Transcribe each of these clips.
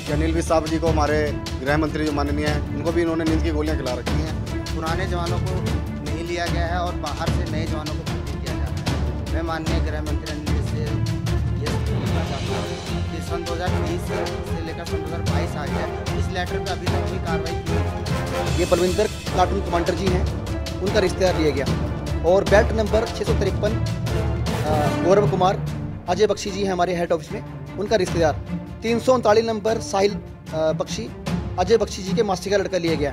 कि अनिल विज साहब जी को, हमारे गृह मंत्री जो माननीय हैं, उनको भी इन्होंने नींद की गोलियां खिला रखी हैं। पुराने जवानों को नहीं लिया गया है और बाहर से नए जवानों को भर्ती किया जा रहा है। मैं माननीय गृह मंत्री अनिल विज से ये पूछना चाहता हूँ कि सन 2020 से लेकर सन 2022 आ गया, इस लेटर पर अभी तक कोई कार्रवाई क्यों नहीं? ये बलविंदर प्लाटून कमांडर जी हैं, उनका रिश्तेदार लिया गया। और बेल्ट नंबर 653 गौरव कुमार अजय बख्शी जी हैं हमारे हेड ऑफिस में, उनका रिश्तेदार। 339 नंबर साहिल बख्शी अजय बख्शी जी के मासी का लड़का लिया गया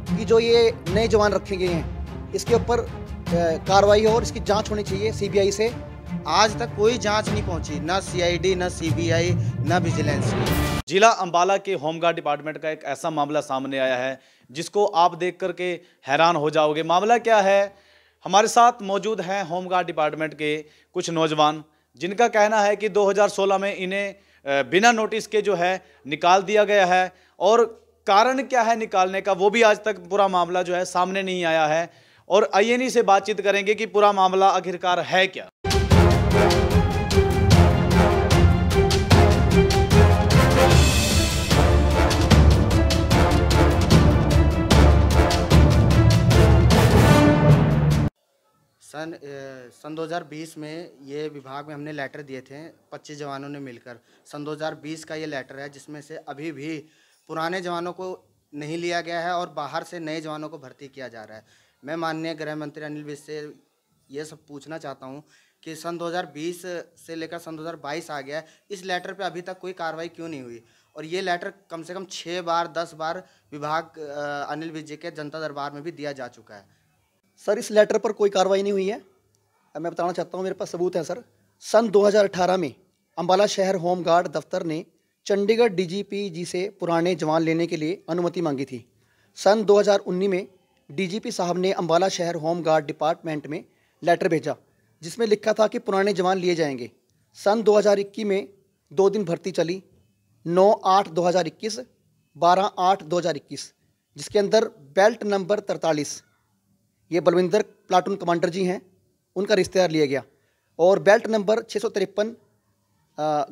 कि जो ये नए जवान रखे गए हैं, इसके ऊपर कार्रवाई हो और इसकी जांच होनी चाहिए सीबीआई से। आज तक कोई जांच नहीं पहुंची, ना सीआईडी, ना सीबीआई, ना विजिलेंस। जिला अंबाला के होमगार्ड डिपार्टमेंट का एक ऐसा मामला सामने आया है जिसको आप देख करके हैरान हो जाओगे। मामला क्या है? हमारे साथ मौजूद हैं होमगार्ड डिपार्टमेंट के कुछ नौजवान, जिनका कहना है कि 2016 में इन्हें बिना नोटिस के जो है निकाल दिया गया है, और कारण क्या है निकालने का वो भी आज तक पूरा मामला जो है सामने नहीं आया है। और आईएनई से बातचीत करेंगे कि पूरा मामला आखिरकार है क्या। सन 2020 में ये विभाग में हमने लेटर दिए थे 25 जवानों ने मिलकर। सन 2020 का ये लेटर है जिसमें से अभी भी पुराने जवानों को नहीं लिया गया है और बाहर से नए जवानों को भर्ती किया जा रहा है। मैं माननीय गृह मंत्री अनिल विज से ये सब पूछना चाहता हूँ कि सन 2020 से लेकर सन 2022 आ गया, इस लेटर पे अभी तक कोई कार्रवाई क्यों नहीं हुई? और ये लेटर कम से कम 6 बार 10 बार विभाग अनिल विज जी के जनता दरबार में भी दिया जा चुका है। सर, इस लेटर पर कोई कार्रवाई नहीं हुई है। मैं बताना चाहता हूँ, मेरे पास सबूत है सर। सन 2018 में अंबाला शहर होमगार्ड दफ्तर ने चंडीगढ़ डीजीपी जी से पुराने जवान लेने के लिए अनुमति मांगी थी। सन 2019 में डीजीपी साहब ने अंबाला शहर होमगार्ड डिपार्टमेंट में लेटर भेजा जिसमें लिखा था कि पुराने जवान लिए जाएंगे। सन 2021 में 2 दिन भर्ती चली, 9/8/2021, 12/8/2021, जिसके अंदर बेल्ट नंबर 43 ये बलविंदर प्लाटून कमांडर जी हैं, उनका रिश्तेदार लिया गया। और बेल्ट नंबर 653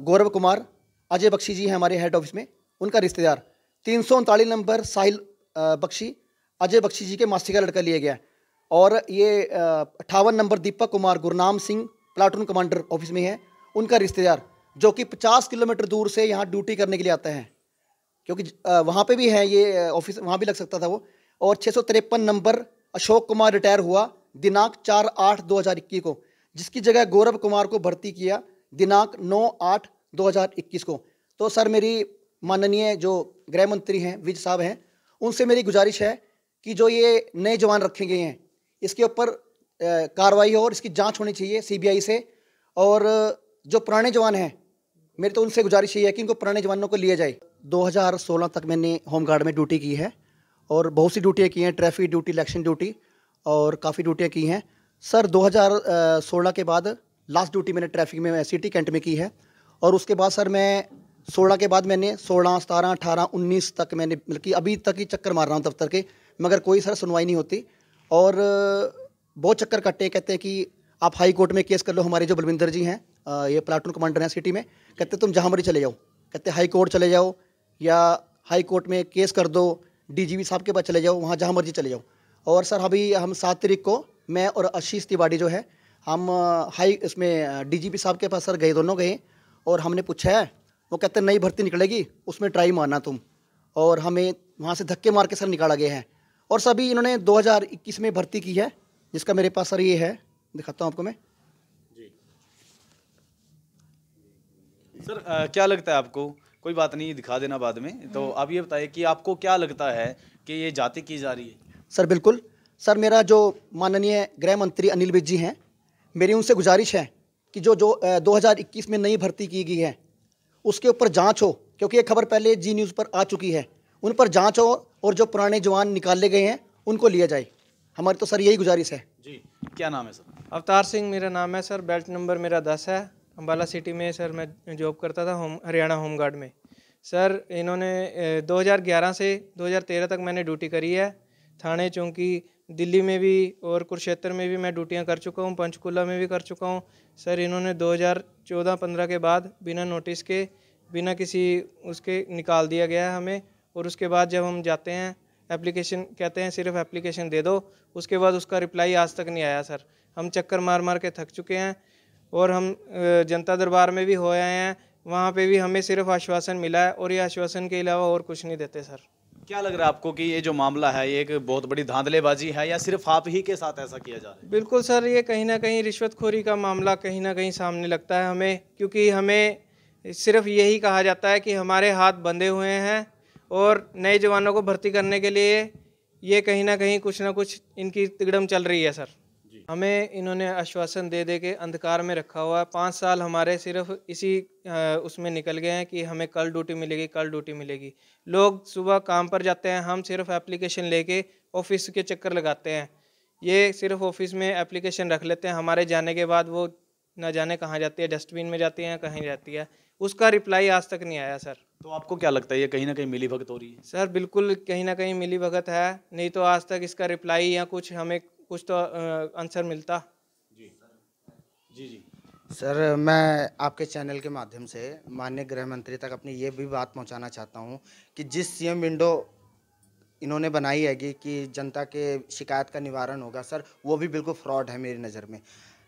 गौरव कुमार अजय बख्शी जी हैं हमारे हेड ऑफिस में, उनका रिश्तेदार। 339 नंबर साहिल बख्शी अजय बख्शी जी के मासी का लड़का लिया गया। और ये 58 number Deepak Kumar Gurnam Singh platoon commander office में है, उनका रिश्तेदार, जो कि 50 किलोमीटर दूर से यहाँ ड्यूटी करने के लिए आता है, क्योंकि वहाँ पे भी है ये ऑफिस, वहाँ भी लग सकता था वो। और 653 नंबर अशोक कुमार रिटायर हुआ दिनांक 4/8/2021 को, जिसकी जगह गौरव कुमार को भर्ती किया दिनांक 9/8/2021 को। तो सर, मेरी माननीय जो गृह मंत्री हैं विज साहब हैं, उनसे मेरी गुजारिश है कि जो ये नए जवान रखे गए हैं, इसके ऊपर कार्रवाई हो और इसकी जांच होनी चाहिए सीबीआई से। और जो पुराने जवान हैं, मेरी तो उनसे गुजारिश यही है कि इनको पुराने जवानों को लिया जाए। 2016 तक मैंने होमगार्ड में ड्यूटी की है और बहुत सी ड्यूटियाँ की हैं, ट्रैफिक ड्यूटी, इलेक्शन ड्यूटी, और काफ़ी ड्यूटियाँ की हैं सर। 2016 के बाद लास्ट ड्यूटी मैंने ट्रैफिक में सिटी कैंट में की है। और उसके बाद सर मैं 16 के बाद मैंने 16, 17, 18, 19 तक मैंने बल्कि अभी तक ही चक्कर मार रहा हूँ दफ्तर के, मगर कोई सर सुनवाई नहीं होती। और बहुत चक्कर कट्टे, कहते हैं कि आप हाई कोर्ट में केस कर लो। हमारे जो बलविंदर जी हैं, ये प्लाटून कमांडर हैं सिटी में, कहते तुम जहाँ मर्जी चले जाओ, कहते हाई कोर्ट चले जाओ या हाई कोर्ट में केस कर दो, डीजीपी साहब के पास चले जाओ, वहाँ जहाँ मर्जी चले जाओ। और सर अभी हम 7 तारीख को मैं और आशीष तिवारी जो है, हम इसमें डीजीपी साहब के पास सर गए, दोनों गए, और हमने पूछा है, वो कहते नई भर्ती निकलेगी, उसमें ट्राई मारना तुम। और हमें वहाँ से धक्के मार के सर निकाला गया है। और सभी इन्होंने 2021 में भर्ती की है, जिसका मेरे पास सर ये है, दिखाता हूँ आपको मैं जी। सर क्या लगता है आपको? कोई बात नहीं, दिखा देना बाद में। तो आप ये बताइए कि आपको क्या लगता है कि ये जाति की जा रही है? सर बिल्कुल सर, मेरा जो माननीय गृह मंत्री अनिल विज जी हैं, मेरी उनसे गुजारिश है कि जो 2021 में नई भर्ती की गई है उसके ऊपर जांच हो, क्योंकि ये खबर पहले जी न्यूज़ पर आ चुकी है, उन पर जांच हो और जो पुराने जवान निकाले गए हैं उनको लिया जाए। हमारी तो सर यही गुजारिश है जी। क्या नाम है सर? अवतार सिंह मेरा नाम है सर। बेल्ट नंबर मेरा 10 है। अम्बाला सिटी में सर मैं जॉब करता था, हरियाणा होमगार्ड में। सर इन्होंने 2011 से 2013 तक मैंने ड्यूटी करी है। थाने, चौकी, दिल्ली में भी और कुरुक्षेत्र में भी मैं ड्यूटियां कर चुका हूं, पंचकुला में भी कर चुका हूं। सर इन्होंने 2014-15 के बाद बिना नोटिस के बिना किसी उसके निकाल दिया गया है हमें। और उसके बाद जब हम जाते हैं एप्लीकेशन, कहते हैं सिर्फ एप्लीकेशन दे दो, उसके बाद उसका रिप्लाई आज तक नहीं आया सर। हम चक्कर मार मार के थक चुके हैं और हम जनता दरबार में भी हो आए हैं, वहाँ पे भी हमें सिर्फ आश्वासन मिला है और ये आश्वासन के अलावा और कुछ नहीं देते सर। क्या लग रहा है आपको कि ये जो मामला है ये एक बहुत बड़ी धांधलेबाजी है या सिर्फ आप ही के साथ ऐसा किया जा रहा है? बिल्कुल सर, ये कहीं ना कहीं रिश्वतखोरी का मामला कहीं ना कहीं सामने लगता है हमें, क्योंकि हमें सिर्फ यही कहा जाता है कि हमारे हाथ बंधे हुए हैं और नए जवानों को भर्ती करने के लिए ये कहीं ना कुछ इनकी तिगड़म चल रही है सर। हमें इन्होंने आश्वासन दे दे के अंधकार में रखा हुआ है। 5 साल हमारे सिर्फ इसी उसमें निकल गए हैं कि हमें कल ड्यूटी मिलेगी, कल ड्यूटी मिलेगी। लोग सुबह काम पर जाते हैं, हम सिर्फ एप्लीकेशन लेके ऑफिस के चक्कर लगाते हैं। ये सिर्फ ऑफिस में एप्लीकेशन रख लेते हैं, हमारे जाने के बाद वो न जाने कहाँ जाती है, डस्टबिन में जाती है, कहीं जाती है, उसका रिप्लाई आज तक नहीं आया सर। तो आपको क्या लगता है ये कहीं ना कहीं मिलीभगत हो रही है? सर बिल्कुल कहीं ना कहीं मिलीभगत है, नहीं तो आज तक इसका रिप्लाई या कुछ हमें कुछ तो आंसर मिलता। जी जी जी सर, मैं आपके चैनल के माध्यम से माननीय गृह मंत्री तक अपनी ये भी बात पहुंचाना चाहता हूं कि जिस सीएम विंडो इन्होंने बनाई है कि जनता के शिकायत का निवारण होगा, सर वो भी बिल्कुल फ्रॉड है मेरी नज़र में।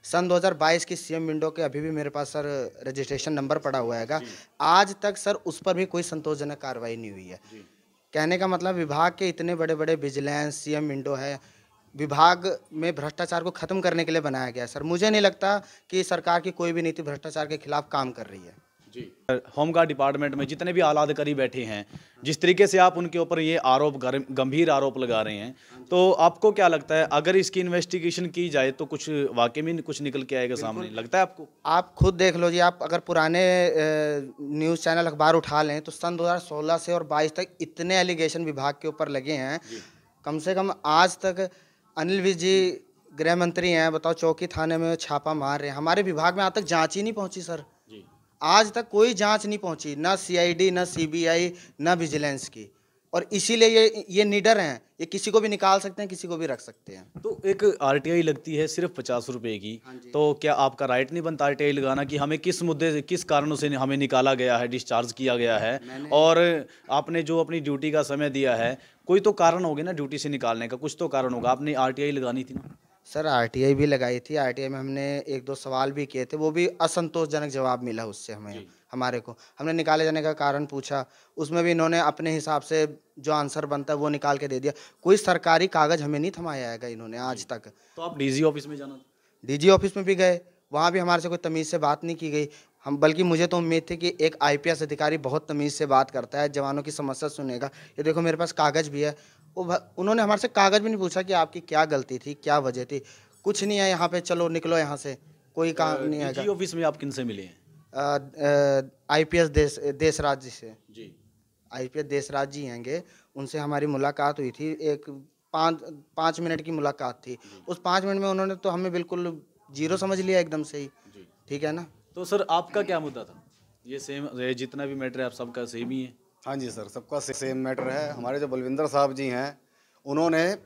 सन 2022 की सीएम विंडो के अभी भी मेरे पास सर रजिस्ट्रेशन नंबर पड़ा हुआ हैगा, आज तक सर उस पर भी कोई संतोषजनक कार्रवाई नहीं हुई है। कहने का मतलब विभाग के इतने बड़े बड़े विजिलेंस सीएम विंडो है, विभाग में भ्रष्टाचार को ख़त्म करने के लिए बनाया गया है सर। मुझे नहीं लगता कि सरकार की कोई भी नीति भ्रष्टाचार के खिलाफ काम कर रही है। जी, होमगार्ड डिपार्टमेंट में जितने भी आला अधिकारी बैठे हैं, जिस तरीके से आप उनके ऊपर ये आरोप, गंभीर आरोप लगा रहे हैं, तो आपको क्या लगता है अगर इसकी इन्वेस्टिगेशन की जाए तो कुछ वाकई में कुछ निकल के आएगा सामने, लगता है आपको? आप खुद देख लो जी, आप अगर पुराने न्यूज़ चैनल अखबार उठा लें तो सन 2016 से और 22 तक इतने एलिगेशन विभाग के ऊपर लगे हैं। कम से कम आज तक अनिल विज जी गृह मंत्री हैं, बताओ चौकी थाने में छापा मार रहे हैं, हमारे विभाग में आज तक जांच ही नहीं पहुंची सर। आज तक कोई जांच नहीं पहुंची, ना सीआईडी, ना सीबीआई, ना विजिलेंस की, और इसीलिए ये निडर हैं, ये किसी को भी निकाल सकते हैं, किसी को भी रख सकते हैं। तो एक आरटीआई लगती है सिर्फ 50 रुपए की, तो क्या आपका राइट नहीं बनता आरटीआई लगाना कि हमें किस मुद्दे से, किस कारणों से हमें निकाला गया है, डिस्चार्ज किया गया है, और आपने जो अपनी ड्यूटी का समय दिया है, कोई तो कारण होगा ना ड्यूटी से निकालने का, कुछ तो कारण होगा, आपने आरटीआई लगानी थी ना? सर आरटीआई भी लगाई थी, आरटीआई में हमने 1-2 सवाल भी किए थे, वो भी असंतोषजनक जवाब मिला उससे हमारे को। हमने निकाले जाने का कारण पूछा, उसमें भी इन्होंने अपने हिसाब से जो आंसर बनता है वो निकाल के दे दिया। कोई सरकारी कागज़ हमें नहीं थमाया है इन्होंने आज तक। तो आप डीजी ऑफिस में जाना? डीजी ऑफिस में भी गए, वहाँ भी हमारे से कोई तमीज़ से बात नहीं की गई। हम बल्कि मुझे तो उम्मीद थी कि एक आईपीएस अधिकारी बहुत तमीज़ से बात करता है, जवानों की समस्या सुनेगा। ये देखो मेरे पास कागज़ भी है, उन्होंने हमारे से कागज़ भी नहीं पूछा कि आपकी क्या गलती थी, क्या वजह थी, कुछ नहीं है यहाँ पे, चलो निकलो यहाँ से, कोई काम नहीं है। डीजी ऑफिस में आप किन से मिले हैं? आईपीएस देशराज जी से। जी, आईपीएस देशराज जी हैंगे, उनसे हमारी मुलाकात हुई थी, एक 5 मिनट की मुलाकात थी। उस 5 मिनट में उन्होंने तो हमें बिल्कुल जीरो समझ लिया एकदम से ही। ठीक है ना? तो सर आपका क्या मुद्दा था? ये सेम जितना भी मैटर है आप सबका सेम ही है? हाँ जी सर, सबका सेम मैटर है। हमारे जो बलविंदर साहब जी हैं, उन्होंने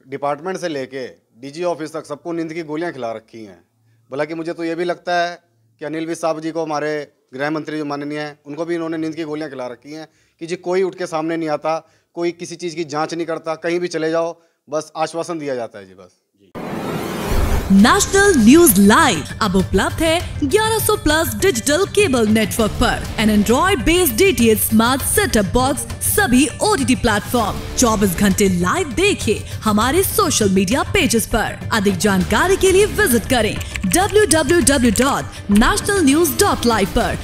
डिपार्टमेंट से लेके डीजी ऑफिस तक सबको नींद की गोलियां खिला रखी हैं। हालांकि मुझे तो ये भी लगता है कि अनिल विज साहब जी को, हमारे गृह मंत्री जो माननीय हैं, उनको भी इन्होंने नींद की गोलियां खिला रखी हैं कि जी कोई उठ के सामने नहीं आता, कोई किसी चीज़ की जांच नहीं करता, कहीं भी चले जाओ बस आश्वासन दिया जाता है जी बस। नेशनल न्यूज लाइव अब उपलब्ध है 1100 प्लस डिजिटल केबल नेटवर्क पर and Android based DTH smart setup box सभी ओटीटी प्लेटफॉर्म। 24 घंटे लाइव देखिए हमारे सोशल मीडिया पेजेस पर। अधिक जानकारी के लिए विजिट करें www.nationalnews.live पर।